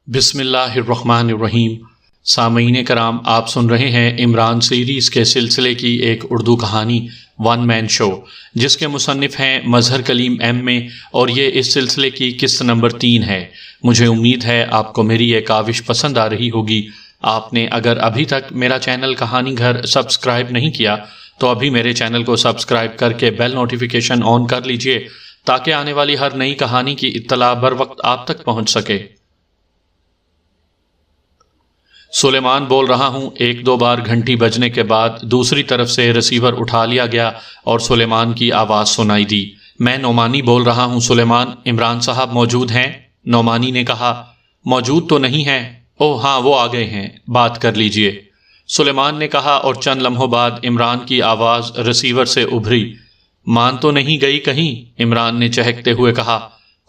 بسم اللہ الرحمن الرحیم۔ سامعین کرام، آپ سن رہے ہیں عمران سیریز کے سلسلے کی ایک اردو کہانی ون مین شو، جس کے مصنف ہیں مظہر کلیم ایم اے، اور یہ اس سلسلے کی قسط نمبر 3 ہے۔ مجھے امید ہے آپ کو میری یہ کاوش پسند آ رہی ہوگی۔ آپ نے اگر ابھی تک میرا چینل کہانی گھر سبسکرائب نہیں کیا تو ابھی میرے چینل کو سبسکرائب کر کے بیل نوٹیفیکیشن آن کر لیجئے تاکہ آنے والی ہر نئی کہانی کی اطلاع بر وقت آپ تک پہنچ سکے۔ سلیمان بول رہا ہوں۔ ایک دو بار گھنٹی بجنے کے بعد دوسری طرف سے ریسیور اٹھا لیا گیا اور سلیمان کی آواز سنائی دی۔ میں نعمانی بول رہا ہوں سلیمان، عمران صاحب موجود ہیں؟ نعمانی نے کہا، موجود تو نہیں ہیں۔ اوہ ہاں، وہ آ گئے ہیں، بات کر لیجئے، سلیمان نے کہا، اور چند لمحوں بعد عمران کی آواز ریسیور سے ابھری۔ مان تو نہیں گئی کہیں؟ عمران نے چہکتے ہوئے کہا۔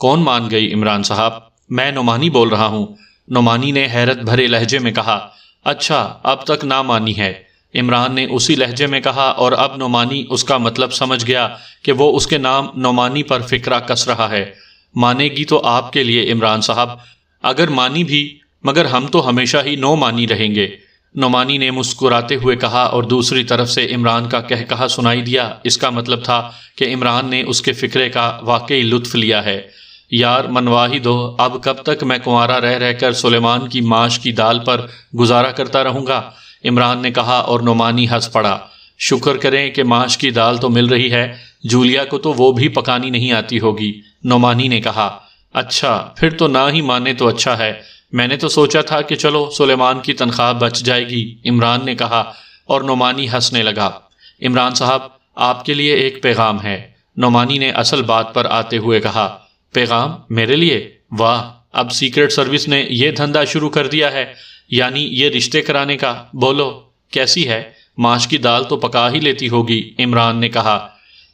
کون مان گئی عمران صاحب؟ میں نعمانی بول رہا ہوں۔ نعمانی نے حیرت بھرے لہجے میں کہا، اچھا، اب تک نہ مانی ہے؟ عمران نے اسی لہجے میں کہا، اور اب نعمانی اس کا مطلب سمجھ گیا کہ وہ اس کے نام نعمانی پر فکرہ کس رہا ہے۔ مانے گی تو آپ کے لیے عمران صاحب، اگر مانی بھی، مگر ہم تو ہمیشہ ہی نو مانی رہیں گے، نعمانی نے مسکراتے ہوئے کہا، اور دوسری طرف سے عمران کا کہا سنائی دیا۔ اس کا مطلب تھا کہ عمران نے اس کے فکرے کا واقعی لطف لیا ہے۔ یار منوا ہی دو، اب کب تک میں کنوارا رہ کر سلیمان کی ماش کی دال پر گزارا کرتا رہوں گا؟ عمران نے کہا، اور نعمانی ہنس پڑا۔ شکر کریں کہ ماش کی دال تو مل رہی ہے، جولیا کو تو وہ بھی پکانی نہیں آتی ہوگی۔ نعمانی نے کہا، اچھا، پھر تو نہ ہی مانے تو اچھا ہے، میں نے تو سوچا تھا کہ چلو سلیمان کی تنخواہ بچ جائے گی، عمران نے کہا، اور نعمانی ہنسنے لگا۔ عمران صاحب، آپ کے لیے ایک پیغام ہے، نعمانی نے اصل بات پر آتے ہوئے کہا۔ پیغام میرے لیے؟ واہ، اب سیکرٹ سروس نے یہ دھندا شروع کر دیا ہے، یعنی یہ رشتے کرانے کا۔ بولو کیسی ہے؟ ماش کی دال تو پکا ہی لیتی ہوگی، عمران نے کہا۔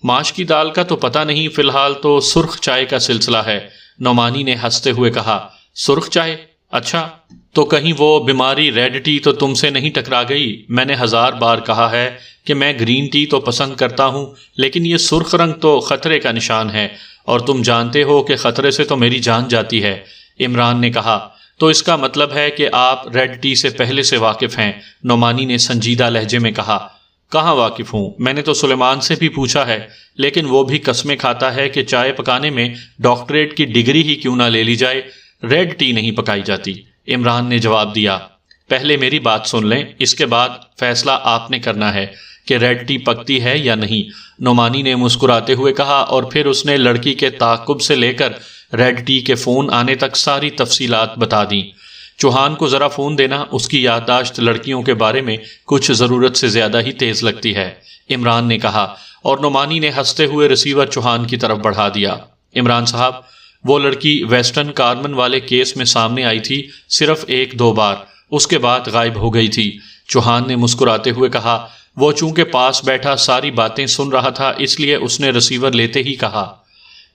ماش کی دال کا تو پتہ نہیں، فی الحال تو سرخ چائے کا سلسلہ ہے، نعمانی نے ہنستے ہوئے کہا۔ سرخ چائے؟ اچھا، تو کہیں وہ بیماری ریڈ ٹی تو تم سے نہیں ٹکرا گئی؟ میں نے 1000 بار کہا ہے کہ میں گرین ٹی تو پسند کرتا ہوں، لیکن یہ سرخ رنگ تو خطرے کا نشان ہے، اور تم جانتے ہو کہ خطرے سے تو میری جان جاتی ہے، عمران نے کہا۔ تو اس کا مطلب ہے کہ آپ ریڈ ٹی سے پہلے سے واقف ہیں، نعمانی نے سنجیدہ لہجے میں کہا۔ کہاں واقف ہوں؟ میں نے تو سلیمان سے بھی پوچھا ہے، لیکن وہ بھی قسمیں کھاتا ہے کہ چائے پکانے میں ڈاکٹریٹ کی ڈگری ہی کیوں نہ لے لی جائے، ریڈ ٹی نہیں پکائی جاتی، عمران نے جواب دیا۔ پہلے میری بات سن لیں، اس کے بعد فیصلہ آپ نے کرنا ہے کہ ریڈ ٹی پکتی ہے یا نہیں، نعمانی نے مسکراتے ہوئے کہا، اور پھر اس نے لڑکی کے تعاقب سے لے کر ریڈ ٹی کے فون آنے تک ساری تفصیلات بتا دیں۔ چوہان کو ذرا فون دینا، اس کی یادداشت لڑکیوں کے بارے میں کچھ ضرورت سے زیادہ ہی تیز لگتی ہے، عمران نے کہا، اور نعمانی نے ہنستے ہوئے ریسیور چوہان کی طرف بڑھا دیا۔ عمران صاحب، وہ لڑکی ویسٹرن کارمن والے کیس میں سامنے آئی تھی، صرف 1-2 بار، اس کے بعد غائب ہو گئی تھی، چوہان نے مسکراتے ہوئے کہا۔ وہ چونکہ پاس بیٹھا ساری باتیں سن رہا تھا، اس لیے اس نے ریسیور لیتے ہی کہا،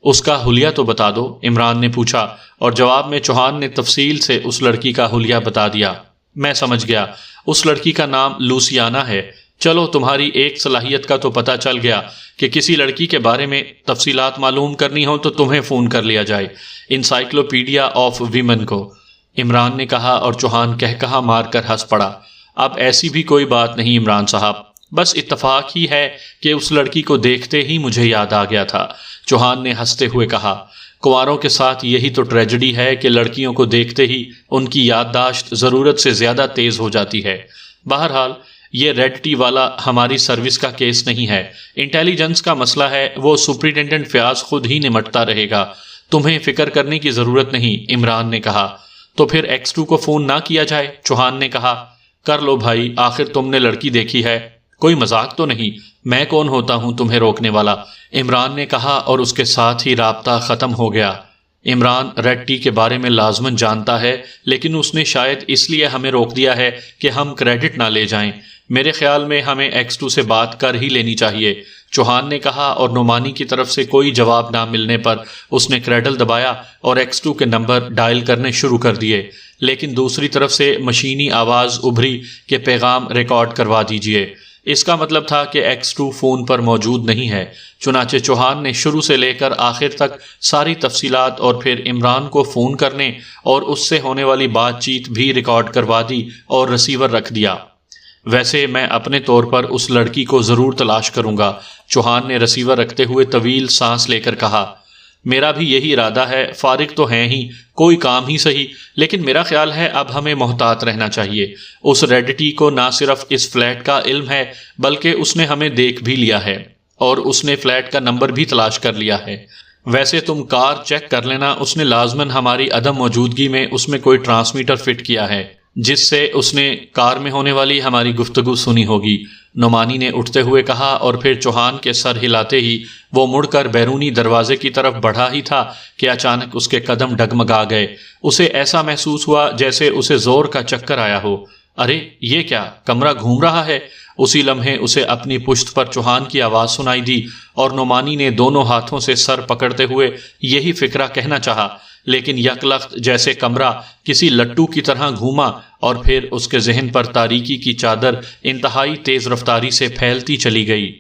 اس کا حلیہ تو بتا دو، عمران نے پوچھا، اور جواب میں چوہان نے تفصیل سے اس لڑکی کا حلیہ بتا دیا۔ میں سمجھ گیا، اس لڑکی کا نام لوسیانا ہے۔ چلو، تمہاری ایک صلاحیت کا تو پتہ چل گیا کہ کسی لڑکی کے بارے میں تفصیلات معلوم کرنی ہو تو تمہیں فون کر لیا جائے، انسائکلوپیڈیا آف ویمن کو، عمران نے کہا، اور چوہان کہا مار کر ہنس پڑا۔ اب ایسی بھی کوئی بات نہیں عمران صاحب، بس اتفاق ہی ہے کہ اس لڑکی کو دیکھتے ہی مجھے یاد آ گیا تھا، چوہان نے ہنستے ہوئے کہا۔ کنواروں کے ساتھ یہی تو ٹریجڈی ہے کہ لڑکیوں کو دیکھتے ہی ان کی یادداشت ضرورت سے زیادہ تیز ہو جاتی ہے۔ بہرحال یہ ریڈ ٹی والا ہماری سروس کا کیس نہیں ہے، انٹیلیجنس کا مسئلہ ہے، وہ سپرنٹینڈنٹ فیاض خود ہی نمٹتا رہے گا، تمہیں فکر کرنے کی ضرورت نہیں، عمران نے کہا۔ تو پھر X2 کو فون نہ کیا جائے، چوہان نے کہا۔ کر لو بھائی، آخر تم نے لڑکی دیکھی ہے، کوئی مذاق تو نہیں، میں کون ہوتا ہوں تمہیں روکنے والا، عمران نے کہا، اور اس کے ساتھ ہی رابطہ ختم ہو گیا۔ عمران ریڈ ٹی کے بارے میں لازماً جانتا ہے، لیکن اس نے شاید اس لیے ہمیں روک دیا ہے کہ ہم کریڈٹ نہ لے جائیں، میرے خیال میں ہمیں X2 سے بات کر ہی لینی چاہیے، چوہان نے کہا، اور نعمانی کی طرف سے کوئی جواب نہ ملنے پر اس نے کریڈل دبایا اور X2 کے نمبر ڈائل کرنے شروع کر دیے، لیکن دوسری طرف سے مشینی آواز ابھری کہ پیغام ریکارڈ کروا دیجئے۔ اس کا مطلب تھا کہ X2 فون پر موجود نہیں ہے۔ چنانچہ چوہان نے شروع سے لے کر آخر تک ساری تفصیلات اور پھر عمران کو فون کرنے اور اس سے ہونے والی بات چیت بھی ریکارڈ کروا دی اور رسیور رکھ دیا۔ ویسے میں اپنے طور پر اس لڑکی کو ضرور تلاش کروں گا، چوہان نے رسیور رکھتے ہوئے طویل سانس لے کر کہا۔ میرا بھی یہی ارادہ ہے، فارغ تو ہیں ہی، کوئی کام ہی صحیح، لیکن میرا خیال ہے اب ہمیں محتاط رہنا چاہیے۔ اس ریڈ ٹی کو نہ صرف اس فلیٹ کا علم ہے بلکہ اس نے ہمیں دیکھ بھی لیا ہے اور اس نے فلیٹ کا نمبر بھی تلاش کر لیا ہے۔ ویسے تم کار چیک کر لینا، اس نے لازماً ہماری عدم موجودگی میں اس میں کوئی ٹرانسمیٹر فٹ کیا ہے جس سے اس نے کار میں ہونے والی ہماری گفتگو سنی ہوگی، نعمانی نے اٹھتے ہوئے کہا، اور پھر چوہان کے سر ہلاتے ہی وہ مڑ کر بیرونی دروازے کی طرف بڑھا ہی تھا کہ اچانک اس کے قدم ڈگمگا گئے۔ اسے ایسا محسوس ہوا جیسے اسے زور کا چکر آیا ہو۔ ارے یہ کیا، کمرہ گھوم رہا ہے؟ اسی لمحے اسے اپنی پشت پر چوہان کی آواز سنائی دی اور نعمانی نے دونوں ہاتھوں سے سر پکڑتے ہوئے یہی فکرہ کہنا چاہا، لیکن یک لخت جیسے کمرہ کسی لٹو کی طرح گھوما اور پھر اس کے ذہن پر تاریکی کی چادر انتہائی تیز رفتاری سے پھیلتی چلی گئی۔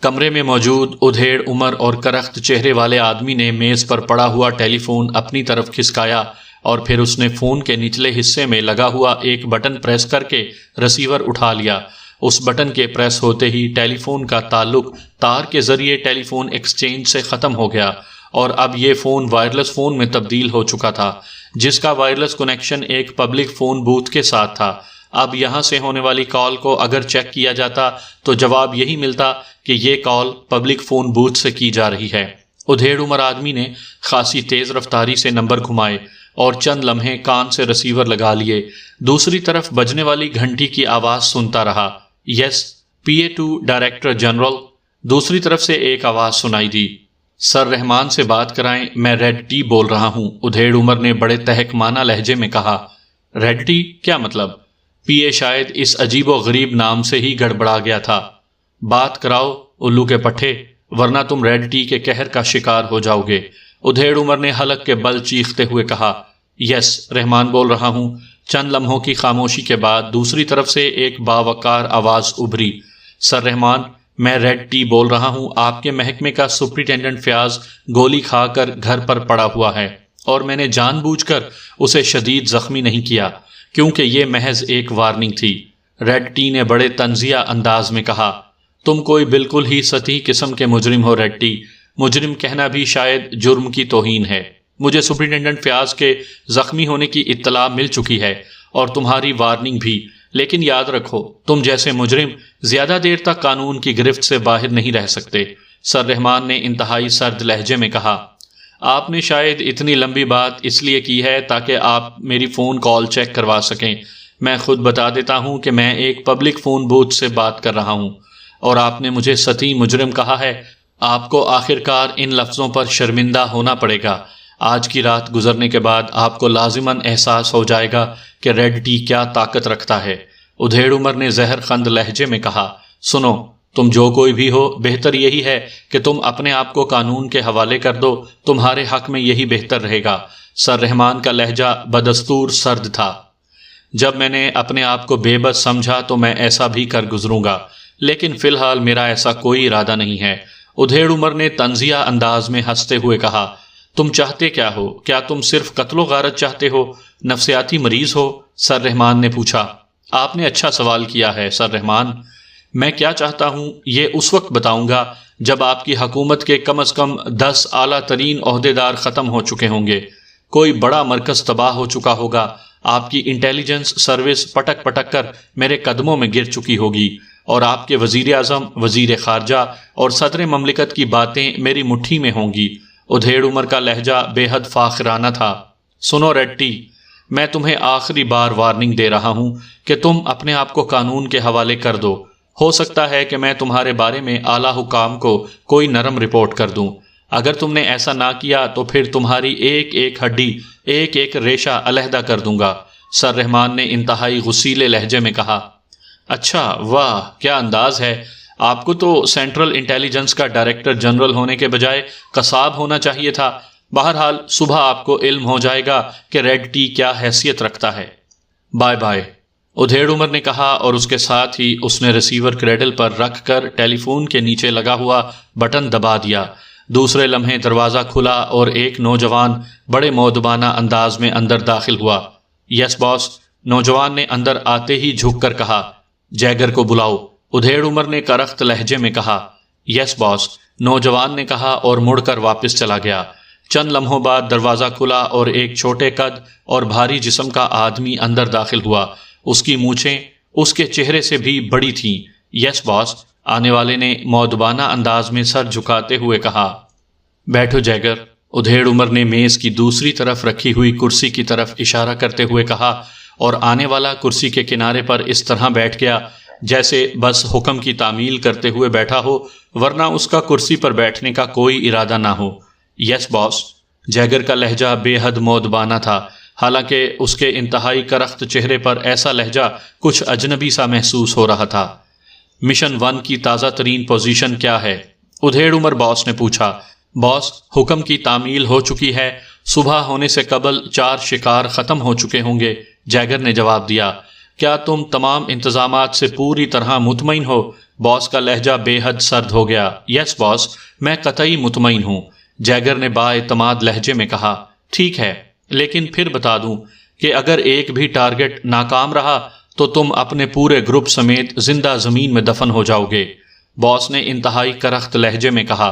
کمرے میں موجود ادھیڑ عمر اور کرخت چہرے والے آدمی نے میز پر پڑا ہوا ٹیلی فون اپنی طرف کھسکایا اور پھر اس نے فون کے نچلے حصے میں لگا ہوا ایک بٹن پریس کر کے رسیور اٹھا لیا۔ اس بٹن کے پریس ہوتے ہی ٹیلی فون کا تعلق تار کے ذریعے ٹیلی فون ایکسچینج سے ختم ہو گیا اور اب یہ فون وائرلیس فون میں تبدیل ہو چکا تھا، جس کا وائرلیس کنیکشن ایک پبلک فون بوتھ کے ساتھ تھا۔ اب یہاں سے ہونے والی کال کو اگر چیک کیا جاتا تو جواب یہی ملتا کہ یہ کال پبلک فون بوتھ سے کی جا رہی ہے۔ ادھیڑ عمر آدمی نے خاصی تیز رفتاری سے نمبر گھمائے اور چند لمحے کان سے رسیور لگا لیے۔ دوسری طرف بجنے والی گھنٹی کی آواز سنتا رہا۔ یس، PA2 ڈائریکٹر جنرل۔ دوسری طرف سے ایک آواز سنائی دی۔ سر رحمان سے بات کرائیں، میں ریڈ ٹی بول رہا ہوں، ادھیڑ عمر نے بڑے تحقمانہ لہجے میں کہا۔ ریڈ ٹی کیا مطلب؟ PA شاید اس عجیب و غریب نام سے ہی گڑبڑا گیا تھا۔ بات کراؤ الو کے پٹھے، ورنہ تم ریڈ ٹی کے قہر کا شکار ہو جاؤ گے، ادھیڑ عمر نے حلق کے بل چیختے ہوئے کہا۔ یس، رحمان بول رہا ہوں۔ چند لمحوں کی خاموشی کے بعد دوسری طرف سے ایک باوقار آواز ابھری۔ سر رحمان، میں ریڈ ٹی بول رہا ہوں، آپ کے محکمے کا سپرنٹینڈنٹ فیاض گولی کھا کر گھر پر پڑا ہوا ہے اور میں نے جان بوجھ کر اسے شدید زخمی نہیں کیا کیونکہ یہ محض ایک وارننگ تھی۔ ریڈ ٹی نے بڑے طنزیہ انداز میں کہا۔ تم کوئی بالکل ہی سطحی قسم کے مجرم ہو ریڈ ٹی، مجرم کہنا بھی شاید جرم کی توہین ہے۔ مجھے سپرنٹینڈنٹ فیاض کے زخمی ہونے کی اطلاع مل چکی ہے اور تمہاری وارننگ بھی، لیکن یاد رکھو تم جیسے مجرم زیادہ دیر تک قانون کی گرفت سے باہر نہیں رہ سکتے، سر رحمان نے انتہائی سرد لہجے میں کہا۔ آپ نے شاید اتنی لمبی بات اس لیے کی ہے تاکہ آپ میری فون کال چیک کروا سکیں۔ میں خود بتا دیتا ہوں کہ میں ایک پبلک فون بوتھ سے بات کر رہا ہوں اور آپ نے مجھے سطحی مجرم کہا ہے۔ آپ کو آخرکار ان لفظوں پر شرمندہ ہونا پڑے گا۔ آج کی رات گزرنے کے بعد آپ کو لازماً احساس ہو جائے گا کہ ریڈ ٹی کیا طاقت رکھتا ہے، ادھیڑ عمر نے زہر خند لہجے میں کہا۔ سنو، تم جو کوئی بھی ہو، بہتر یہی ہے کہ تم اپنے آپ کو قانون کے حوالے کر دو، تمہارے حق میں یہی بہتر رہے گا۔ سر رحمان کا لہجہ بدستور سرد تھا۔ جب میں نے اپنے آپ کو بے بس سمجھا تو میں ایسا بھی کر گزروں گا، لیکن فی الحال میرا ایسا کوئی ارادہ نہیں ہے، ادھیڑ عمر نے طنزیہ انداز میں ہنستے ہوئے کہا۔ تم چاہتے کیا ہو؟ کیا تم صرف قتل و غارت چاہتے ہو؟ نفسیاتی مریض ہو؟ سر رحمان نے پوچھا۔ آپ نے اچھا سوال کیا ہے سر رحمان۔ میں کیا چاہتا ہوں یہ اس وقت بتاؤں گا جب آپ کی حکومت کے کم از کم 10 اعلیٰ ترین عہدیدار ختم ہو چکے ہوں گے، کوئی بڑا مرکز تباہ ہو چکا ہوگا، آپ کی انٹیلیجنس سروس پٹک پٹک کر میرے قدموں میں گر چکی ہوگی اور آپ کے وزیر اعظم، وزیر خارجہ اور صدر مملکت کی باتیں میری مٹھی میں ہوں گی۔ ادھیڑ عمر کا لہجہ بے حد فاخرانہ تھا۔ سنو ریڈ ٹی، میں تمہیں آخری بار وارننگ دے رہا ہوں کہ تم اپنے آپ کو قانون کے حوالے کر دو۔ ہو سکتا ہے کہ میں تمہارے بارے میں اعلیٰ حکام کو کوئی نرم رپورٹ کر دوں۔ اگر تم نے ایسا نہ کیا تو پھر تمہاری ایک ایک ہڈی، ایک ایک ریشہ علیحدہ کر دوں گا، سر رحمان نے انتہائی غصیلے لہجے میں کہا۔ اچھا، واہ کیا انداز ہے، آپ کو تو سینٹرل انٹیلیجنس کا ڈائریکٹر جنرل ہونے کے بجائے قصاب ہونا چاہیے تھا۔ بہرحال صبح آپ کو علم ہو جائے گا کہ ریڈ ٹی کیا حیثیت رکھتا ہے۔ Bye bye. ادھیڑ عمر نے کہا، اور اس کے ساتھ ہی اس نے ریسیور کریڈل پر رکھ کر ٹیلی فون کے نیچے لگا ہوا بٹن دبا دیا۔ دوسرے لمحے دروازہ کھلا اور ایک نوجوان بڑے مؤدبانہ انداز میں اندر داخل ہوا۔ یس باس، نوجوان نے اندر آتے ہی جھک کر کہا۔ جیگر کو بلاؤ، ادھیڑ عمر نے کرخت لہجے میں کہا۔ یس باس، نوجوان نے کہا اور مڑ کر واپس چلا گیا۔ چند لمحوں بعد دروازہ کھلا اور ایک چھوٹے قد اور بھاری جسم کا آدمی اندر داخل ہوا۔ اس کی مونچھیں اس کے چہرے سے بھی بڑی تھیں۔ یس باس، آنے والے نے مؤدبانہ انداز میں سر جھکاتے ہوئے کہا۔ بیٹھو جیگر، ادھیڑ عمر نے میز کی دوسری طرف رکھی ہوئی کرسی کی طرف اشارہ کرتے ہوئے کہا، اور آنے والا کرسی کے کنارے پر اس طرح بیٹھ گیا جیسے بس حکم کی تعمیل کرتے ہوئے بیٹھا ہو، ورنہ اس کا کرسی پر بیٹھنے کا کوئی ارادہ نہ ہو۔ یس باس، جیگر کا لہجہ بے حد مؤدبانہ تھا، حالانکہ اس کے انتہائی کرخت چہرے پر ایسا لہجہ کچھ اجنبی سا محسوس ہو رہا تھا۔ مشن 1 کی تازہ ترین پوزیشن کیا ہے؟ ادھیڑ عمر باس نے پوچھا۔ باس، حکم کی تعمیل ہو چکی ہے، صبح ہونے سے قبل 4 شکار ختم ہو چکے ہوں گے، جیگر نے جواب دیا۔ کیا تم تمام انتظامات سے پوری طرح مطمئن ہو؟ باس کا لہجہ بے حد سرد ہو گیا۔ یس باس، میں قطعی مطمئن ہوں، جیگر نے با اعتماد لہجے میں کہا۔ ٹھیک ہے، لیکن پھر بتا دوں کہ اگر ایک بھی ٹارگٹ ناکام رہا تو تم اپنے پورے گروپ سمیت زندہ زمین میں دفن ہو جاؤ گے، باس نے انتہائی کرخت لہجے میں کہا۔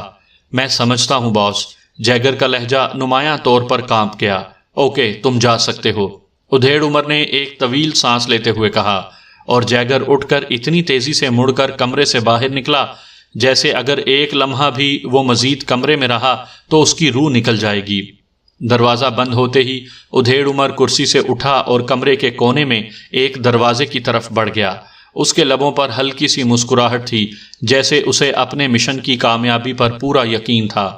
میں سمجھتا ہوں باس، جیگر کا لہجہ نمایاں طور پر کانپ گیا۔ اوکے، تم جا سکتے ہو، ادھیڑ عمر نے ایک طویل سانس لیتے ہوئے کہا، اور جیگر اٹھ کر اتنی تیزی سے مڑ کر کمرے سے باہر نکلا جیسے اگر ایک لمحہ بھی وہ مزید کمرے میں رہا تو اس کی روح نکل جائے گی۔ دروازہ بند ہوتے ہی ادھیڑ عمر کرسی سے اٹھا اور کمرے کے کونے میں ایک دروازے کی طرف بڑھ گیا۔ اس کے لبوں پر ہلکی سی مسکراہٹ تھی، جیسے اسے اپنے مشن کی کامیابی پر پورا یقین تھا۔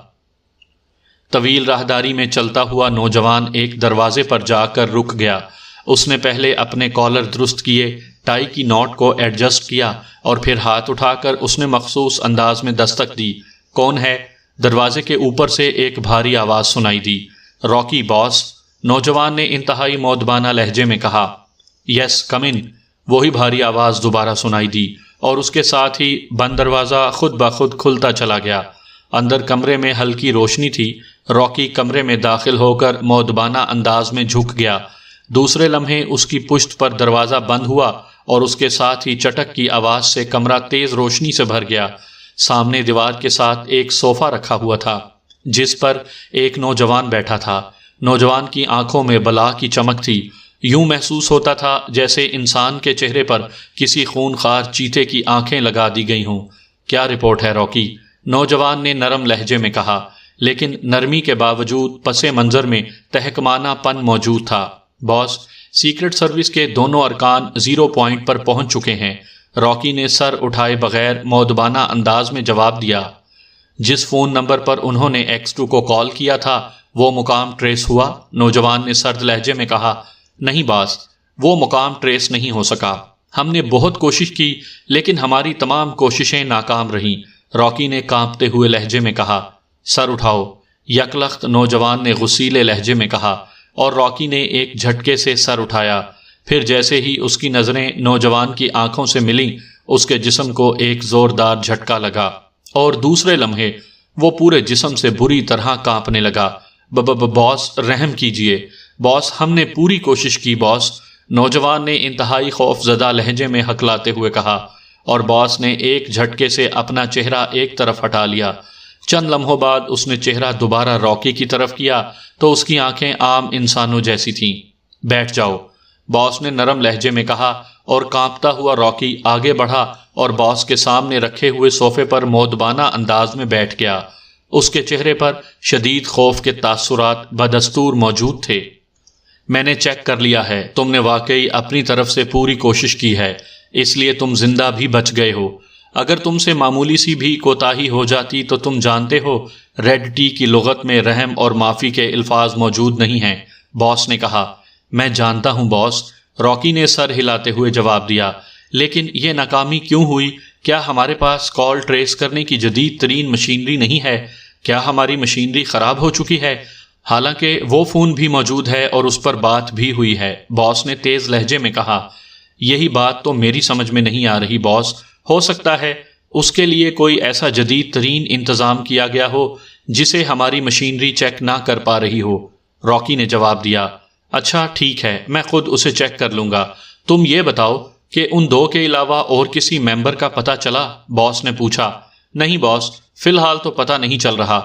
طویل راہداری میں چلتا ہوا نوجوان ایک دروازے پر جا کر رک گیا۔ اس نے پہلے اپنے کالر درست کیے، ٹائی کی نوٹ کو ایڈجسٹ کیا اور پھر ہاتھ اٹھا کر اس نے مخصوص انداز میں دستک دی۔ کون ہے؟ دروازے کے اوپر سے ایک بھاری آواز سنائی دی۔ راکی باس، نوجوان نے انتہائی مؤدبانہ لہجے میں کہا۔ یس، کم ان، وہی بھاری آواز دوبارہ سنائی دی، اور اس کے ساتھ ہی بند دروازہ خود بخود کھلتا چلا گیا۔ اندر کمرے میں ہلکی روشنی تھی۔ راکی کمرے میں داخل ہو کر مؤدبانہ انداز میں جھک گیا۔ دوسرے لمحے اس کی پشت پر دروازہ بند ہوا اور اس کے ساتھ ہی چٹک کی آواز سے کمرہ تیز روشنی سے بھر گیا۔ سامنے دیوار کے ساتھ ایک صوفہ رکھا ہوا تھا جس پر ایک نوجوان بیٹھا تھا۔ نوجوان کی آنکھوں میں بلا کی چمک تھی، یوں محسوس ہوتا تھا جیسے انسان کے چہرے پر کسی خونخوار چیتے کی آنکھیں لگا دی گئی ہوں۔ کیا رپورٹ ہے راکی؟ نوجوان نے نرم لہجے میں کہا، لیکن نرمی کے باوجود پس منظر میں تحکمانہ پن موجود تھا۔ باس، سیکرٹ سروس کے دونوں ارکان 0 پوائنٹ پر پہنچ چکے ہیں، راکی نے سر اٹھائے بغیر مؤدبانہ انداز میں جواب دیا۔ جس فون نمبر پر انہوں نے X2 کو کال کیا تھا وہ مقام ٹریس ہوا؟ نوجوان نے سرد لہجے میں کہا۔ نہیں باس، وہ مقام ٹریس نہیں ہو سکا، ہم نے بہت کوشش کی لیکن ہماری تمام کوششیں ناکام رہیں، راکی نے کانپتے ہوئے لہجے میں کہا۔ سر اٹھاؤ، یکلخت نوجوان نے غصیلے لہجے میں کہا، اور راکی نے ایک جھٹکے سے سر اٹھایا۔ پھر جیسے ہی اس کی نظریں نوجوان کی آنکھوں سے ملیں، اس کے جسم کو ایک زوردار جھٹکا لگا، اور دوسرے لمحے وہ پورے جسم سے بری طرح کانپنے لگا۔ باس، رحم کیجئے باس، ہم نے پوری کوشش کی باس، نوجوان نے انتہائی خوف زدہ لہجے میں ہکلاتے ہوئے کہا، اور باس نے ایک جھٹکے سے اپنا چہرہ ایک طرف ہٹا لیا۔ چند لمحوں بعد اس نے چہرہ دوبارہ راکی کی طرف کیا تو اس کی آنکھیں عام انسانوں جیسی تھیں۔ بیٹھ جاؤ، باس نے نرم لہجے میں کہا، اور کانپتا ہوا راکی آگے بڑھا اور باس کے سامنے رکھے ہوئے صوفے پر مؤدبانہ انداز میں بیٹھ گیا۔ اس کے چہرے پر شدید خوف کے تاثرات بدستور موجود تھے۔ میں نے چیک کر لیا ہے، تم نے واقعی اپنی طرف سے پوری کوشش کی ہے، اس لیے تم زندہ بھی بچ گئے ہو۔ اگر تم سے معمولی سی بھی کوتاہی ہو جاتی تو تم جانتے ہو ریڈ ٹی کی لغت میں رحم اور معافی کے الفاظ موجود نہیں ہیں، باس نے کہا۔ میں جانتا ہوں باس، راکی نے سر ہلاتے ہوئے جواب دیا، لیکن یہ ناکامی کیوں ہوئی؟ کیا ہمارے پاس کال ٹریس کرنے کی جدید ترین مشینری نہیں ہے؟ کیا ہماری مشینری خراب ہو چکی ہے؟ حالانکہ وہ فون بھی موجود ہے اور اس پر بات بھی ہوئی ہے، باس نے تیز لہجے میں کہا۔ یہی بات تو میری سمجھ میں نہیں آ رہی باس. ہو سکتا ہے اس کے لیے کوئی ایسا جدید ترین انتظام کیا گیا ہو جسے ہماری مشینری چیک نہ کر پا رہی ہو. راکی نے جواب دیا. اچھا ٹھیک ہے، میں خود اسے چیک کر لوں گا. تم یہ بتاؤ کہ ان دو کے علاوہ اور کسی ممبر کا پتہ چلا؟ باس نے پوچھا. نہیں باس، فی الحال تو پتہ نہیں چل رہا.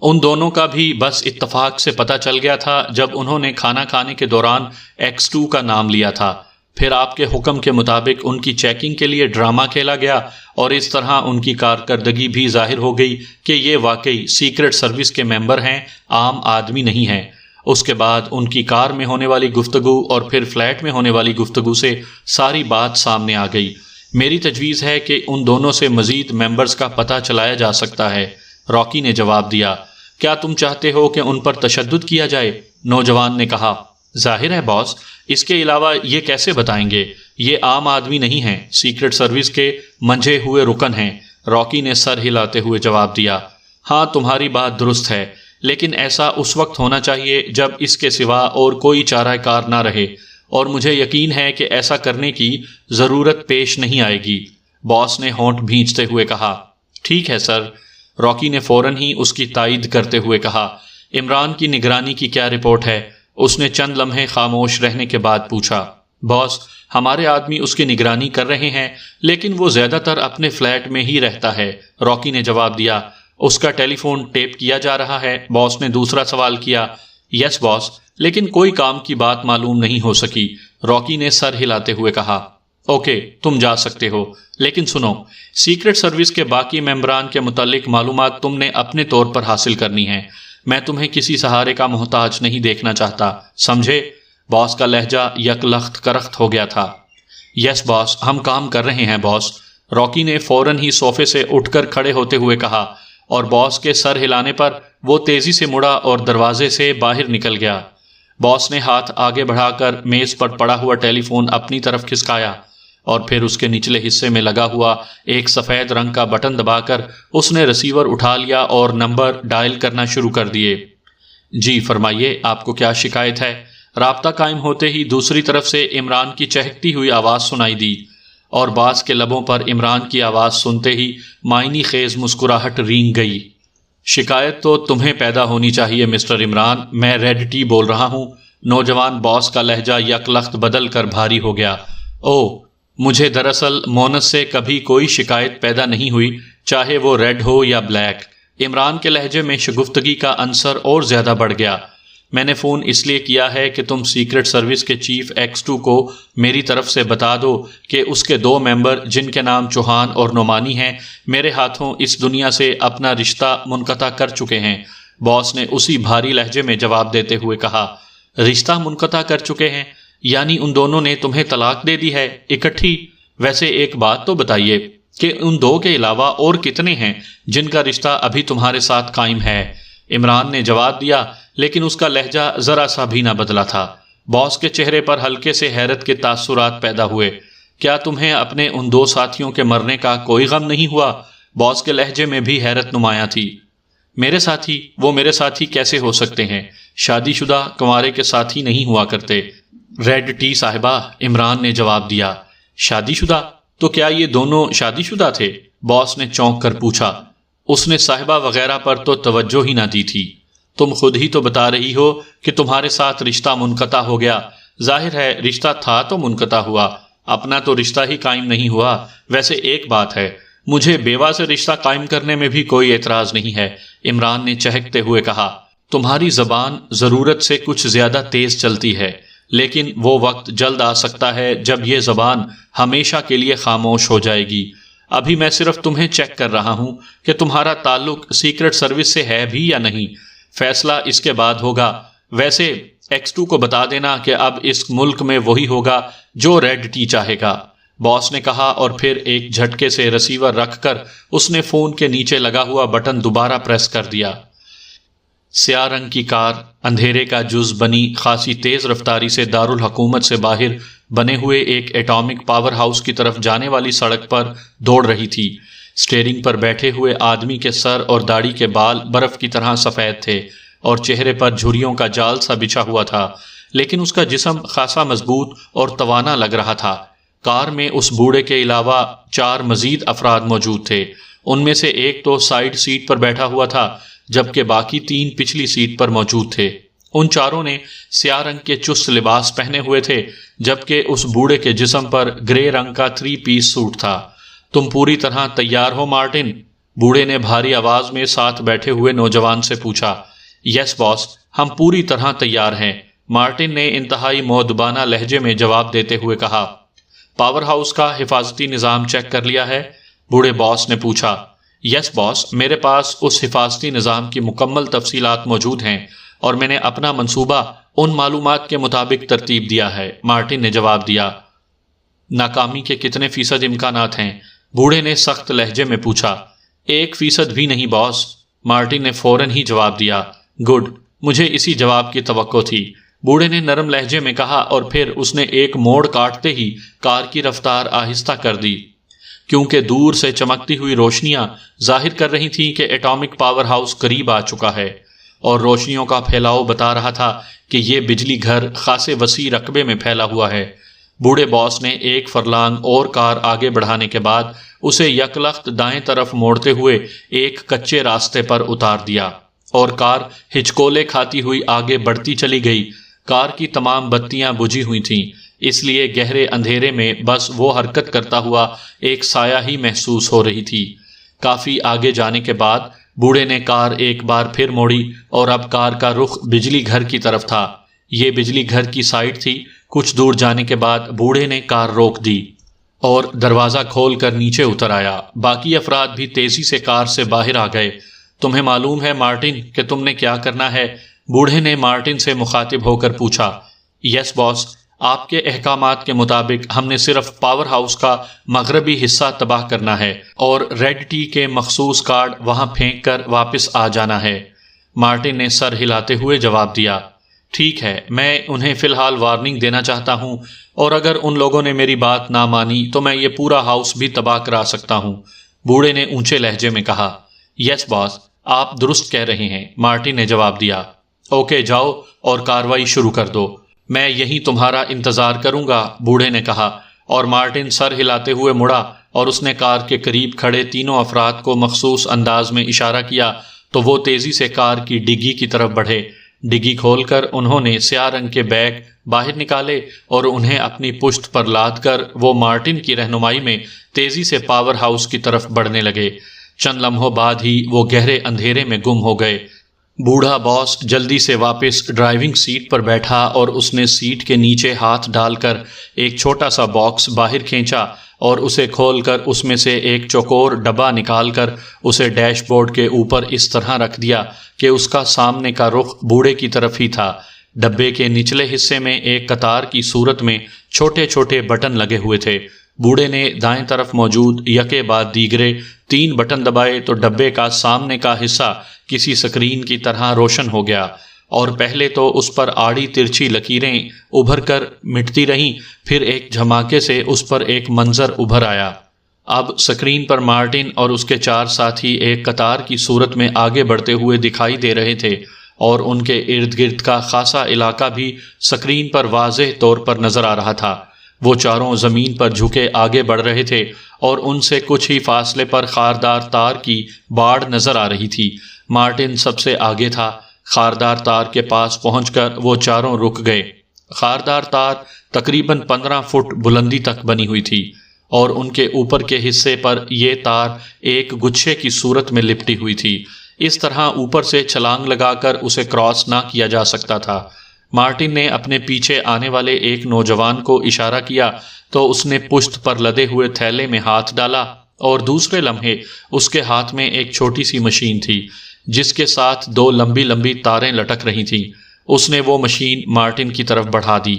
ان دونوں کا بھی بس اتفاق سے پتہ چل گیا تھا جب انہوں نے کھانا کھانے کے دوران X2 کا نام لیا تھا. پھر آپ کے حکم کے مطابق ان کی چیکنگ کے لیے ڈرامہ کھیلا گیا اور اس طرح ان کی کارکردگی بھی ظاہر ہو گئی کہ یہ واقعی سیکرٹ سروس کے ممبر ہیں، عام آدمی نہیں ہیں. اس کے بعد ان کی کار میں ہونے والی گفتگو اور پھر فلیٹ میں ہونے والی گفتگو سے ساری بات سامنے آ گئی. میری تجویز ہے کہ ان دونوں سے مزید ممبرز کا پتہ چلایا جا سکتا ہے. راکی نے جواب دیا. کیا تم چاہتے ہو کہ ان پر تشدد کیا جائے؟ نوجوان نے کہا. ظاہر ہے باس، اس کے علاوہ یہ کیسے بتائیں گے؟ یہ عام آدمی نہیں ہیں، سیکرٹ سروس کے منجھے ہوئے رکن ہیں. راکی نے سر ہلاتے ہوئے جواب دیا. ہاں تمہاری بات درست ہے، لیکن ایسا اس وقت ہونا چاہیے جب اس کے سوا اور کوئی چارہ کار نہ رہے، اور مجھے یقین ہے کہ ایسا کرنے کی ضرورت پیش نہیں آئے گی. باس نے ہونٹ بھینچتے ہوئے کہا. ٹھیک ہے سر. راکی نے فوراً ہی اس کی تائید کرتے ہوئے کہا. عمران کی نگرانی کی کیا رپورٹ ہے؟ اس نے چند لمحے خاموش رہنے کے بعد پوچھا. باس، ہمارے آدمی اس کی نگرانی کر رہے ہیں، لیکن وہ زیادہ تر اپنے فلیٹ میں ہی رہتا ہے. راکی نے جواب دیا. اس کا ٹیلی فون ٹیپ کیا جا رہا ہے؟ باس نے دوسرا سوال کیا. یس باس، لیکن کوئی کام کی بات معلوم نہیں ہو سکی. راکی نے سر ہلاتے ہوئے کہا. اوکے، تم جا سکتے ہو، لیکن سنو، سیکرٹ سروس کے باقی ممبران کے متعلق معلومات تم نے اپنے طور پر حاصل کرنی ہیں. میں تمہیں کسی سہارے کا محتاج نہیں دیکھنا چاہتا، سمجھے؟ باس کا لہجہ یک لخت کرخت ہو گیا تھا. یس باس، ہم کام کر رہے ہیں باس. راکی نے فوراً ہی صوفے سے اٹھ کر کھڑے ہوتے ہوئے کہا، اور باس کے سر ہلانے پر وہ تیزی سے مڑا اور دروازے سے باہر نکل گیا. باس نے ہاتھ آگے بڑھا کر میز پر پڑا ہوا ٹیلی فون اپنی طرف کھسکایا اور پھر اس کے نچلے حصے میں لگا ہوا ایک سفید رنگ کا بٹن دبا کر اس نے ریسیور اٹھا لیا اور نمبر ڈائل کرنا شروع کر دیے. جی فرمائیے، آپ کو کیا شکایت ہے؟ رابطہ قائم ہوتے ہی دوسری طرف سے عمران کی چہکتی ہوئی آواز سنائی دی، اور باس کے لبوں پر عمران کی آواز سنتے ہی معنی خیز مسکراہٹ رینگ گئی. شکایت تو تمہیں پیدا ہونی چاہیے مسٹر عمران، میں ریڈ ٹی بول رہا ہوں. نوجوان باس کا لہجہ یک لخت بدل کر بھاری ہو گیا. او، مجھے دراصل مونس سے کبھی کوئی شکایت پیدا نہیں ہوئی، چاہے وہ ریڈ ہو یا بلیک. عمران کے لہجے میں شگفتگی کا عنصر اور زیادہ بڑھ گیا. میں نے فون اس لیے کیا ہے کہ تم سیکرٹ سروس کے چیف X2 کو میری طرف سے بتا دو کہ اس کے دو ممبر جن کے نام چوہان اور نعمانی ہیں میرے ہاتھوں اس دنیا سے اپنا رشتہ منقطع کر چکے ہیں. باس نے اسی بھاری لہجے میں جواب دیتے ہوئے کہا. رشتہ منقطع کر چکے ہیں؟ یعنی ان دونوں نے تمہیں طلاق دے دی ہے اکٹھی؟ ویسے ایک بات تو بتائیے کہ ان دو کے علاوہ اور کتنے ہیں جن کا رشتہ ابھی تمہارے ساتھ قائم ہے؟ عمران نے جواب دیا، لیکن اس کا لہجہ ذرا سا بھی نہ بدلا تھا. باس کے چہرے پر ہلکے سے حیرت کے تاثرات پیدا ہوئے. کیا تمہیں اپنے ان دو ساتھیوں کے مرنے کا کوئی غم نہیں ہوا؟ باس کے لہجے میں بھی حیرت نمایاں تھی. میرے ساتھی؟ وہ میرے ساتھی کیسے ہو سکتے ہیں؟ شادی شدہ کنوارے کے ساتھی نہیں ہوا کرتے. ریڈ ٹی صاحبہ، عمران نے جواب دیا. شادی شدہ؟ تو کیا یہ دونوں شادی شدہ تھے؟ باس نے چونک کر پوچھا. اس نے صاحبہ وغیرہ پر تو توجہ ہی نہ دی تھی. تم خود ہی تو بتا رہی ہو کہ تمہارے ساتھ رشتہ منقطع ہو گیا. ظاہر ہے رشتہ تھا تو منقطع ہوا، اپنا تو رشتہ ہی قائم نہیں ہوا. ویسے ایک بات ہے، مجھے بیوہ سے رشتہ قائم کرنے میں بھی کوئی اعتراض نہیں ہے. عمران نے چہکتے ہوئے کہا. تمہاری زبان ضرورت سے کچھ زیادہ تیز چلتی ہے، لیکن وہ وقت جلد آ سکتا ہے جب یہ زبان ہمیشہ کے لیے خاموش ہو جائے گی. ابھی میں صرف تمہیں چیک کر رہا ہوں کہ تمہارا تعلق سیکرٹ سروس سے ہے بھی یا نہیں. فیصلہ اس کے بعد ہوگا. ویسے X2 کو بتا دینا کہ اب اس ملک میں وہی ہوگا جو ریڈ ٹی چاہے گا، باس نے کہا، اور پھر ایک جھٹکے سے ریسیور رکھ کر اس نے فون کے نیچے لگا ہوا بٹن دوبارہ پریس کر دیا. سیاہ رنگ کی کار اندھیرے کا جز بنی خاصی تیز رفتاری سے دارالحکومت سے باہر بنے ہوئے ایک ایٹامک پاور ہاؤس کی طرف جانے والی سڑک پر دوڑ رہی تھی. سٹیئرنگ پر بیٹھے ہوئے آدمی کے سر اور داڑھی کے بال برف کی طرح سفید تھے اور چہرے پر جھریوں کا جال سا بچھا ہوا تھا، لیکن اس کا جسم خاصا مضبوط اور توانا لگ رہا تھا. کار میں اس بوڑھے کے علاوہ 4 مزید افراد موجود تھے۔ ان میں سے ایک تو سائیڈ سیٹ پر بیٹھا ہوا تھا، جبکہ باقی 3 پچھلی سیٹ پر موجود تھے۔ ان چاروں نے سیاہ رنگ کے چست لباس پہنے ہوئے تھے، جبکہ اس بوڑھے کے جسم پر گرے رنگ کا 3 پیس سوٹ تھا۔ تم پوری طرح تیار ہو مارٹن؟ بوڑھے نے بھاری آواز میں ساتھ بیٹھے ہوئے نوجوان سے پوچھا۔ یس باس، ہم پوری طرح تیار ہیں، مارٹن نے انتہائی مؤدبانہ لہجے میں جواب دیتے ہوئے کہا۔ پاور ہاؤس کا حفاظتی نظام چیک کر لیا ہے؟ بوڑھے باس نے پوچھا۔ یس باس، میرے پاس اس حفاظتی نظام کی مکمل تفصیلات موجود ہیں اور میں نے اپنا منصوبہ ان معلومات کے مطابق ترتیب دیا ہے، مارٹن نے جواب دیا۔ ناکامی کے کتنے فیصد امکانات ہیں؟ بوڑھے نے سخت لہجے میں پوچھا۔ 1% بھی نہیں باس، مارٹن نے فوراً ہی جواب دیا۔ گڈ، مجھے اسی جواب کی توقع تھی، بوڑھے نے نرم لہجے میں کہا، اور پھر اس نے ایک موڑ کاٹتے ہی کار کی رفتار آہستہ کر دی، کیونکہ دور سے چمکتی ہوئی روشنیاں ظاہر کر رہی تھیں کہ ایٹامک پاور ہاؤس قریب آ چکا ہے، اور روشنیوں کا پھیلاؤ بتا رہا تھا کہ یہ بجلی گھر خاصے وسیع رقبے میں پھیلا ہوا ہے۔ بوڑھے باس نے 1 فرلانگ اور کار آگے بڑھانے کے بعد اسے یکلخت دائیں طرف موڑتے ہوئے ایک کچے راستے پر اتار دیا، اور کار ہچکولے کھاتی ہوئی آگے بڑھتی چلی گئی۔ کار کی تمام بتیاں بجھی ہوئی تھیں، اس لیے گہرے اندھیرے میں بس وہ حرکت کرتا ہوا ایک سایہ ہی محسوس ہو رہی تھی۔ کافی آگے جانے کے بعد بوڑھے نے کار ایک بار پھر موڑی، اور اب کار کا رخ بجلی گھر کی طرف تھا۔ یہ بجلی گھر کی سائٹ تھی۔ کچھ دور جانے کے بعد بوڑھے نے کار روک دی اور دروازہ کھول کر نیچے اتر آیا۔ باقی افراد بھی تیزی سے کار سے باہر آ گئے۔ تمہیں معلوم ہے مارٹن کہ تم نے کیا کرنا ہے؟ بوڑھے نے مارٹن سے مخاطب ہو کر پوچھا۔ یس باس، آپ کے احکامات کے مطابق ہم نے صرف پاور ہاؤس کا مغربی حصہ تباہ کرنا ہے اور ریڈ ٹی کے مخصوص کارڈ وہاں پھینک کر واپس آ جانا ہے، مارٹن نے سر ہلاتے ہوئے جواب دیا۔ ٹھیک ہے، میں انہیں فی الحال وارننگ دینا چاہتا ہوں، اور اگر ان لوگوں نے میری بات نہ مانی تو میں یہ پورا ہاؤس بھی تباہ کرا سکتا ہوں، بوڑھے نے اونچے لہجے میں کہا۔ یس باس، آپ درست کہہ رہے ہیں، مارٹن نے جواب دیا۔ اوکے، جاؤ اور کارروائی شروع کر دو، میں یہیں تمہارا انتظار کروں گا، بوڑھے نے کہا، اور مارٹن سر ہلاتے ہوئے مڑا اور اس نے کار کے قریب کھڑے تینوں افراد کو مخصوص انداز میں اشارہ کیا تو وہ تیزی سے کار کی ڈگی کی طرف بڑھے۔ ڈگی کھول کر انہوں نے سیاہ رنگ کے بیگ باہر نکالے اور انہیں اپنی پشت پر لاد کر وہ مارٹن کی رہنمائی میں تیزی سے پاور ہاؤس کی طرف بڑھنے لگے۔ چند لمحوں بعد ہی وہ گہرے اندھیرے میں گم ہو گئے۔ بوڑھا باس جلدی سے واپس ڈرائیونگ سیٹ پر بیٹھا اور اس نے سیٹ کے نیچے ہاتھ ڈال کر ایک چھوٹا سا باکس باہر کھینچا اور اسے کھول کر اس میں سے ایک چوکور ڈبہ نکال کر اسے ڈیش بورڈ کے اوپر اس طرح رکھ دیا کہ اس کا سامنے کا رخ بوڑھے کی طرف ہی تھا۔ ڈبے کے نچلے حصے میں ایک قطار کی صورت میں چھوٹے چھوٹے بٹن لگے ہوئے تھے۔ بوڑھے نے دائیں طرف موجود یکے بعد دیگرے 3 بٹن دبائے تو ڈبے کا سامنے کا حصہ کسی سکرین کی طرح روشن ہو گیا، اور پہلے تو اس پر آڑی ترچھی لکیریں ابھر کر مٹتی رہیں، پھر ایک دھماکے سے اس پر ایک منظر ابھر آیا۔ اب سکرین پر مارٹن اور اس کے 4 ساتھی ایک قطار کی صورت میں آگے بڑھتے ہوئے دکھائی دے رہے تھے، اور ان کے ارد گرد کا خاصا علاقہ بھی سکرین پر واضح طور پر نظر آ رہا تھا۔ وہ چاروں زمین پر جھکے آگے بڑھ رہے تھے، اور ان سے کچھ ہی فاصلے پر خاردار تار کی باڑ نظر آ رہی تھی۔ مارٹن سب سے آگے تھا۔ خاردار تار کے پاس پہنچ کر وہ چاروں رک گئے۔ خاردار تار تقریباً 15 فٹ بلندی تک بنی ہوئی تھی، اور ان کے اوپر کے حصے پر یہ تار ایک گچھے کی صورت میں لپٹی ہوئی تھی۔ اس طرح اوپر سے چھلانگ لگا کر اسے کراس نہ کیا جا سکتا تھا۔ مارٹن نے اپنے پیچھے آنے والے ایک نوجوان کو اشارہ کیا تو اس نے پشت پر لدے ہوئے تھیلے میں ہاتھ ڈالا، اور دوسرے لمحے اس کے ہاتھ میں ایک چھوٹی سی مشین تھی جس کے ساتھ 2 لمبی لمبی تاریں لٹک رہی تھیں۔ اس نے وہ مشین مارٹن کی طرف بڑھا دی۔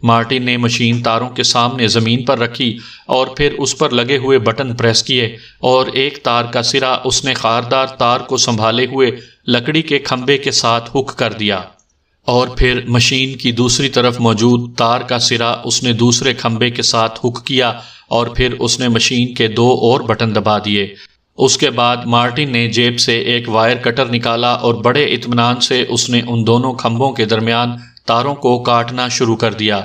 مارٹن نے مشین تاروں کے سامنے زمین پر رکھی اور پھر اس پر لگے ہوئے بٹن پریس کیے، اور ایک تار کا سرا اس نے خاردار تار کو سنبھالے ہوئے لکڑی کے کھمبے کے ساتھ ہک کر دیا، اور پھر مشین کی دوسری طرف موجود تار کا سرا اس نے دوسرے کھمبے کے ساتھ ہک کیا، اور پھر اس نے مشین کے 2 اور بٹن دبا دیے۔ اس کے بعد مارٹن نے جیب سے ایک وائر کٹر نکالا اور بڑے اطمینان سے اس نے ان دونوں کھمبوں کے درمیان تاروں کو کاٹنا شروع کر دیا۔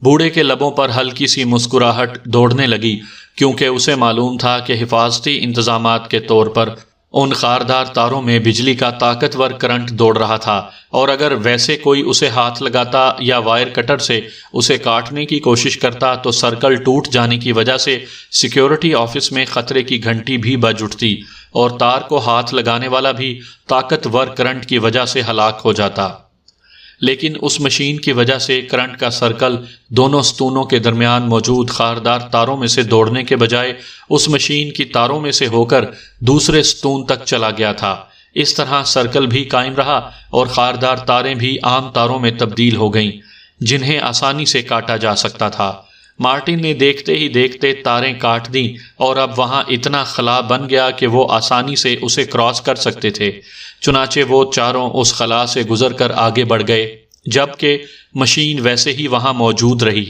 بوڑھے کے لبوں پر ہلکی سی مسکراہٹ دوڑنے لگی، کیونکہ اسے معلوم تھا کہ حفاظتی انتظامات کے طور پر ان خاردار تاروں میں بجلی کا طاقتور کرنٹ دوڑ رہا تھا، اور اگر ویسے کوئی اسے ہاتھ لگاتا یا وائر کٹر سے اسے کاٹنے کی کوشش کرتا تو سرکل ٹوٹ جانے کی وجہ سے سیکیورٹی آفس میں خطرے کی گھنٹی بھی بج اٹھتی، اور تار کو ہاتھ لگانے والا بھی طاقتور کرنٹ کی وجہ سے ہلاک ہو جاتا۔ لیکن اس مشین کی وجہ سے کرنٹ کا سرکل دونوں ستونوں کے درمیان موجود خاردار تاروں میں سے دوڑنے کے بجائے اس مشین کی تاروں میں سے ہو کر دوسرے ستون تک چلا گیا تھا۔ اس طرح سرکل بھی قائم رہا اور خاردار تاریں بھی عام تاروں میں تبدیل ہو گئیں، جنہیں آسانی سے کاٹا جا سکتا تھا۔ مارٹن نے دیکھتے ہی دیکھتے تاریں کاٹ دیں، اور اب وہاں اتنا خلا بن گیا کہ وہ آسانی سے اسے کراس کر سکتے تھے۔ چنانچہ وہ چاروں اس خلا سے گزر کر آگے بڑھ گئے، جبکہ مشین ویسے ہی وہاں موجود رہی۔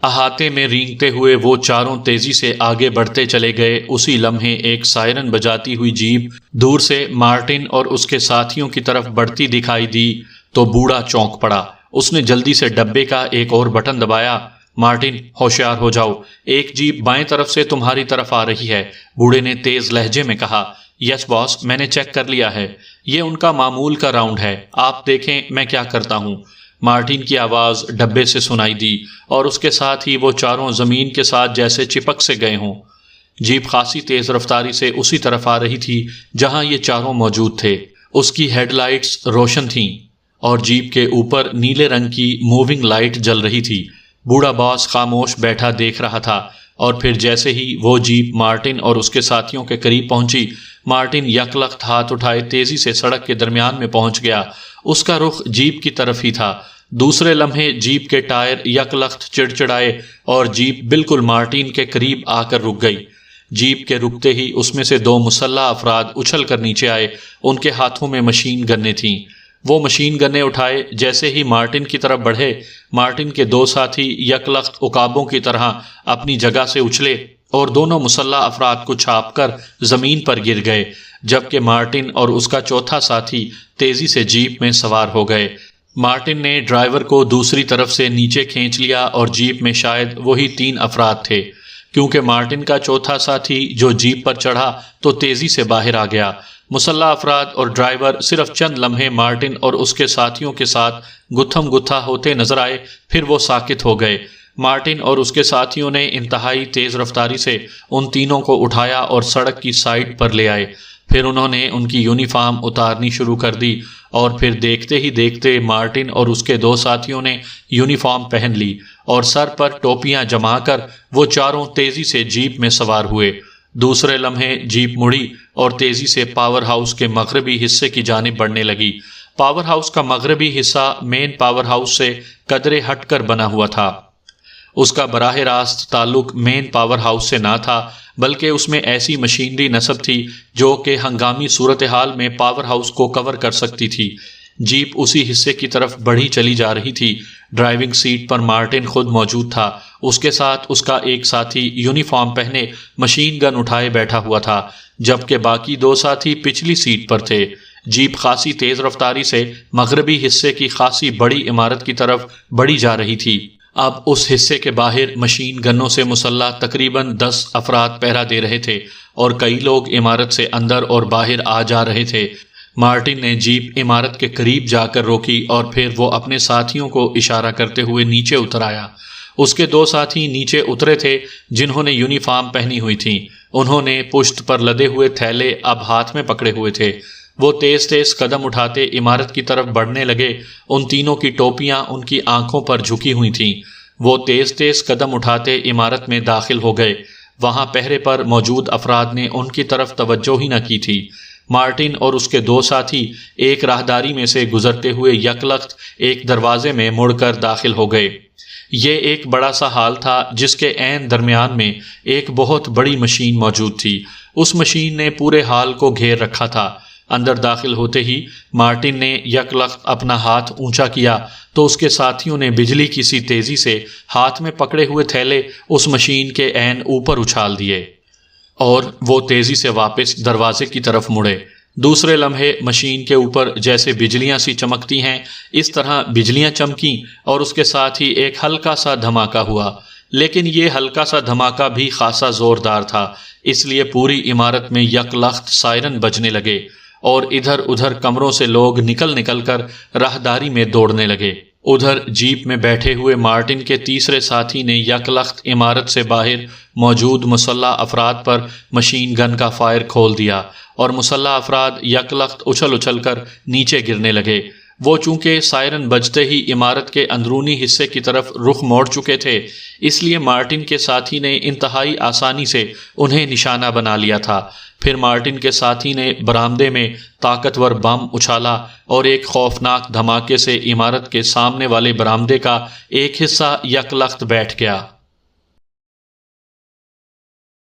احاطے میں رینگتے ہوئے وہ چاروں تیزی سے آگے بڑھتے چلے گئے۔ اسی لمحے ایک سائرن بجاتی ہوئی جیپ دور سے مارٹن اور اس کے ساتھیوں کی طرف بڑھتی دکھائی دی تو بوڑھا چونک پڑا۔ اس نے جلدی سے ڈبے کا ایک اور بٹن دبایا۔ مارٹن، ہوشیار ہو جاؤ، ایک جیپ بائیں طرف سے تمہاری طرف آ رہی ہے، بوڑھے نے تیز لہجے میں کہا۔ یس باس، میں نے چیک کر لیا ہے، یہ ان کا معمول کا راؤنڈ ہے، آپ دیکھیں میں کیا کرتا ہوں۔ مارٹن کی آواز ڈبے سے سنائی دی، اور اس کے ساتھ ہی وہ چاروں زمین کے ساتھ جیسے چپک سے گئے ہوں۔ جیپ خاصی تیز رفتاری سے اسی طرف آ رہی تھی جہاں یہ چاروں موجود تھے۔ اس کی ہیڈ لائٹس روشن تھیں اور جیپ کے اوپر نیلے رنگ کی موونگ لائٹ جل رہی تھی۔ بوڑھا باس خاموش بیٹھا دیکھ رہا تھا، اور پھر جیسے ہی وہ جیپ مارٹن اور اس کے ساتھیوں کے قریب پہنچی، مارٹن یکلخت ہاتھ اٹھائے تیزی سے سڑک کے درمیان میں پہنچ گیا۔ اس کا رخ جیپ کی طرف ہی تھا۔ دوسرے لمحے جیپ کے ٹائر یکلخت چڑچڑائے اور جیپ بالکل مارٹن کے قریب آ کر رک گئی۔ جیپ کے رکتے ہی اس میں سے دو مسلح افراد اچھل کر نیچے آئے، ان کے ہاتھوں میں مشین گنیں تھیں۔ وہ مشین گنیں اٹھائے جیسے ہی مارٹن کی طرف بڑھے، مارٹن کے دو ساتھی یکلخت عقابوں کی طرح اپنی جگہ سے اچھلے اور دونوں مسلح افراد کو چھاپ کر زمین پر گر گئے، جبکہ مارٹن اور اس کا چوتھا ساتھی تیزی سے جیپ میں سوار ہو گئے۔ مارٹن نے ڈرائیور کو دوسری طرف سے نیچے کھینچ لیا اور جیپ میں شاید وہی 3 افراد تھے، کیونکہ مارٹن کا چوتھا ساتھی جو جیپ پر چڑھا تو تیزی سے باہر آ گیا۔ مسلح افراد اور ڈرائیور صرف چند لمحے مارٹن اور اس کے ساتھیوں کے ساتھ گتھم گتھا ہوتے نظر آئے، پھر وہ ساکت ہو گئے۔ مارٹن اور اس کے ساتھیوں نے انتہائی تیز رفتاری سے ان تینوں کو اٹھایا اور سڑک کی سائڈ پر لے آئے۔ پھر انہوں نے ان کی یونیفارم اتارنی شروع کر دی، اور پھر دیکھتے ہی دیکھتے مارٹن اور اس کے 2 ساتھیوں نے یونیفارم پہن لی، اور سر پر ٹوپیاں جما کر وہ چاروں تیزی سے جیپ میں سوار ہوئے۔ دوسرے لمحے جیپ مڑی اور تیزی سے پاور ہاؤس کے مغربی حصے کی جانب بڑھنے لگی۔ پاور ہاؤس کا مغربی حصہ مین پاور ہاؤس سے قدرے ہٹ کر بنا ہوا تھا۔ اس کا براہ راست تعلق مین پاور ہاؤس سے نہ تھا، بلکہ اس میں ایسی مشینری نصب تھی جو کہ ہنگامی صورتحال میں پاور ہاؤس کو کور کر سکتی تھی۔ جیپ اسی حصے کی طرف بڑھی چلی جا رہی تھی۔ ڈرائیونگ سیٹ پر مارٹن خود موجود تھا، اس کے ساتھ اس کا ایک ساتھی یونیفارم پہنے مشین گن اٹھائے بیٹھا ہوا تھا، جبکہ باقی 2 ساتھی پچھلی سیٹ پر تھے۔ جیپ خاصی تیز رفتاری سے مغربی حصے کی خاصی بڑی عمارت کی طرف بڑھی جا رہی تھی۔ اب اس حصے کے باہر مشین گنوں سے مسلح تقریباً 10 افراد پہرا دے رہے تھے، اور کئی لوگ عمارت سے اندر اور باہر آ جا رہے تھے۔ مارٹن نے جیپ عمارت کے قریب جا کر روکی، اور پھر وہ اپنے ساتھیوں کو اشارہ کرتے ہوئے نیچے اتر آیا۔ اس کے 2 ساتھی نیچے اترے تھے جنہوں نے یونیفارم پہنی ہوئی تھی۔ انہوں نے پشت پر لدے ہوئے تھیلے اب ہاتھ میں پکڑے ہوئے تھے۔ وہ تیز تیز قدم اٹھاتے عمارت کی طرف بڑھنے لگے۔ ان تینوں کی ٹوپیاں ان کی آنکھوں پر جھکی ہوئی تھیں۔ وہ تیز تیز قدم اٹھاتے عمارت میں داخل ہو گئے۔ وہاں پہرے پر موجود افراد نے ان کی طرف توجہ ہی نہ کی تھی۔ مارٹن اور اس کے 2 ساتھی ایک راہداری میں سے گزرتے ہوئے یکلخت ایک دروازے میں مڑ کر داخل ہو گئے۔ یہ ایک بڑا سا ہال تھا جس کے عین درمیان میں ایک بہت بڑی مشین موجود تھی۔ اس مشین نے پورے ہال کو گھیر رکھا تھا۔ اندر داخل ہوتے ہی مارٹن نے یکلخت اپنا ہاتھ اونچا کیا تو اس کے ساتھیوں نے بجلی کی سی تیزی سے ہاتھ میں پکڑے ہوئے تھیلے اس مشین کے عین اوپر اچھال دیے، اور وہ تیزی سے واپس دروازے کی طرف مڑے۔ دوسرے لمحے مشین کے اوپر جیسے بجلیاں سی چمکتی ہیں اس طرح بجلیاں چمکیں اور اس کے ساتھ ہی ایک ہلکا سا دھماکہ ہوا، لیکن یہ ہلکا سا دھماکہ بھی خاصا زوردار تھا، اس لیے پوری عمارت میں یک لخت سائرن بجنے لگے اور ادھر ادھر کمروں سے لوگ نکل نکل کر راہداری میں دوڑنے لگے۔ ادھر جیپ میں بیٹھے ہوئے مارٹن کے تیسرے ساتھی نے یک لخت عمارت سے باہر موجود مسلح افراد پر مشین گن کا فائر کھول دیا اور مسلح افراد یک لخت اچھل اچھل کر نیچے گرنے لگے۔ وہ چونکہ سائرن بجتے ہی عمارت کے اندرونی حصے کی طرف رخ موڑ چکے تھے، اس لیے مارٹن کے ساتھی نے انتہائی آسانی سے انہیں نشانہ بنا لیا تھا۔ پھر مارٹن کے ساتھی نے برآمدے میں طاقتور بم اچھالا اور ایک خوفناک دھماکے سے عمارت کے سامنے والے برآمدے کا ایک حصہ یک لخت بیٹھ گیا۔